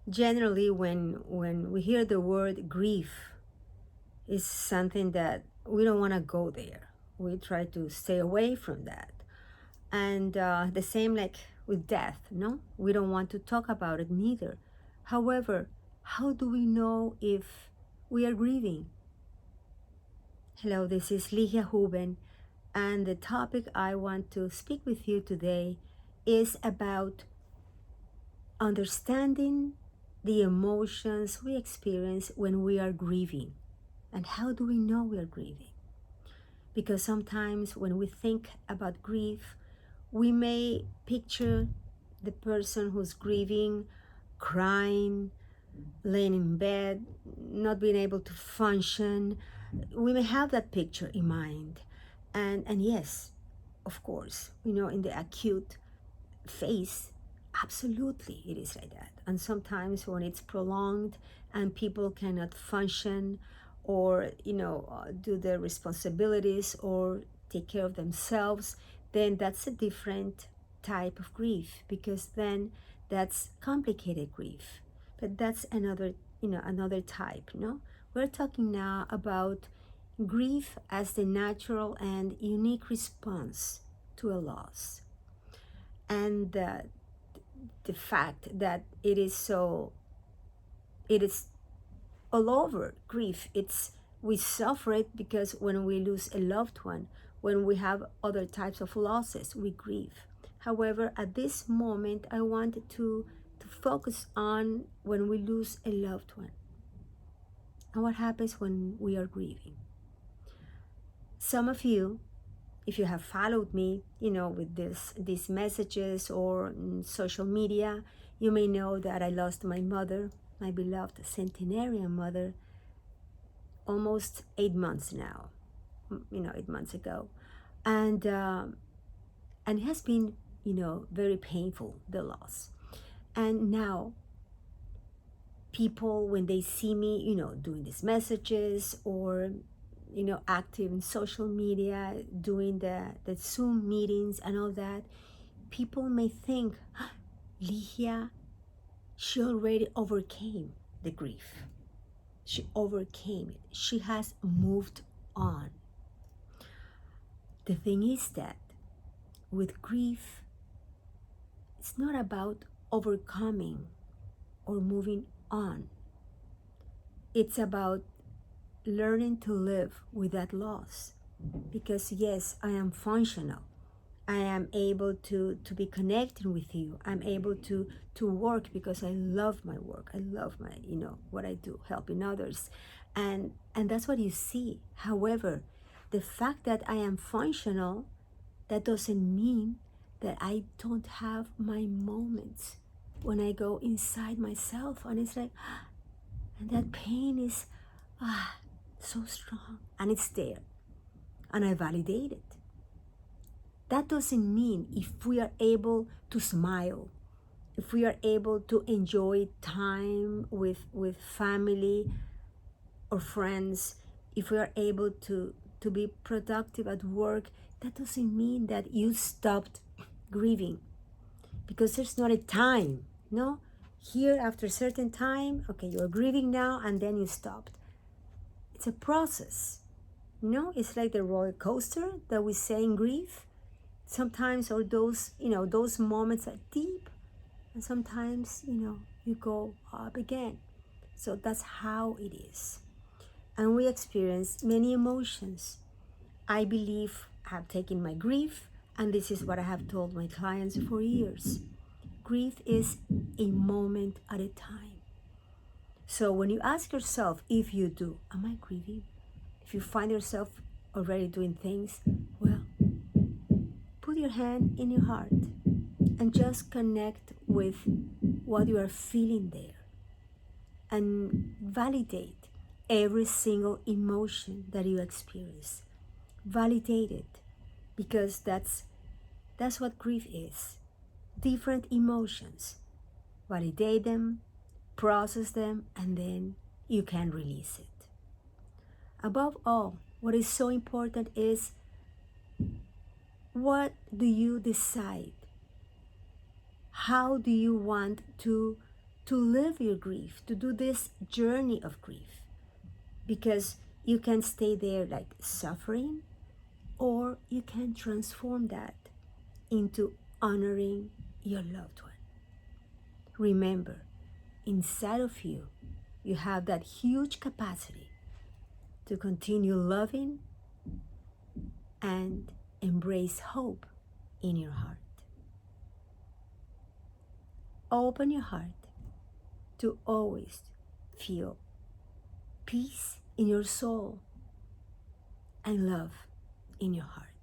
Generally, when we hear the word grief, is something that we don't want to go there. We try to stay away from that. And the same like with death, no? We don't want to talk about it neither. However, how do we know if we are grieving? Hello, this is Ligia Houben, and the topic I want to speak with you today is about understanding the emotions we experience when we are grieving. And how do we know we are grieving? Because sometimes when we think about grief, we may picture the person who's grieving, crying, laying in bed, not being able to function. We may have that picture in mind. And yes, of course, in the acute phase, absolutely it is like that. And sometimes when it's prolonged and people cannot function or do their responsibilities or take care of themselves, then that's a different type of grief, because then that's complicated grief. But that's another type. We're talking now about grief as the natural and unique response to a loss, and the fact that it is all over. Grief, we suffer it because when we lose a loved one, when we have other types of losses, we grieve. However, at this moment I want to focus on when we lose a loved one and what happens when we are grieving. Some of you, if you have followed me, with these messages or social media, you may know that I lost my mother, my beloved centenarian mother, almost 8 months now. 8 months ago, and it has been, very painful, the loss. And now, people, when they see me, doing these messages or active in social media, doing the Zoom meetings and all that, people may think, Ligia, she already overcame the grief. She overcame it. She has moved on. The thing is that with grief, it's not about overcoming or moving on. It's about learning to live with that loss. Because yes, I am functional. I am able to be connected with you. I'm able to work because I love my work. I love my, what I do, helping others. And that's what you see. However, the fact that I am functional, that doesn't mean that I don't have my moments when I go inside myself and it's like, and that pain is so strong and it's there and I validate it. That doesn't mean if we are able to smile, if we are able to enjoy time with family or friends, if we are able to be productive at work, that doesn't mean that you stopped grieving, because there's not a time. No, here after a certain time, okay, you're grieving now and then you stopped. It's a process. It's like the roller coaster that we say in grief. Sometimes, or those moments are deep, and sometimes you go up again. So that's how it is. And we experience many emotions. I believe I have taken my grief, and this is what I have told my clients for years. Grief is a moment at a time. So when you ask yourself, if you do, am I grieving? If you find yourself already doing things, well, put your hand in your heart and just connect with what you are feeling there and validate every single emotion that you experience. Validate it, because that's what grief is. Different emotions. Validate them, process them, and then you can release it. Above all, what is so important is, what do you decide? How do you want to to live your grief, to do this journey of grief, because you can stay there like suffering, or you can transform that into honoring your loved one. Remember, inside of you, you have that huge capacity to continue loving and embrace hope in your heart. Open your heart to always feel peace in your soul and love in your heart.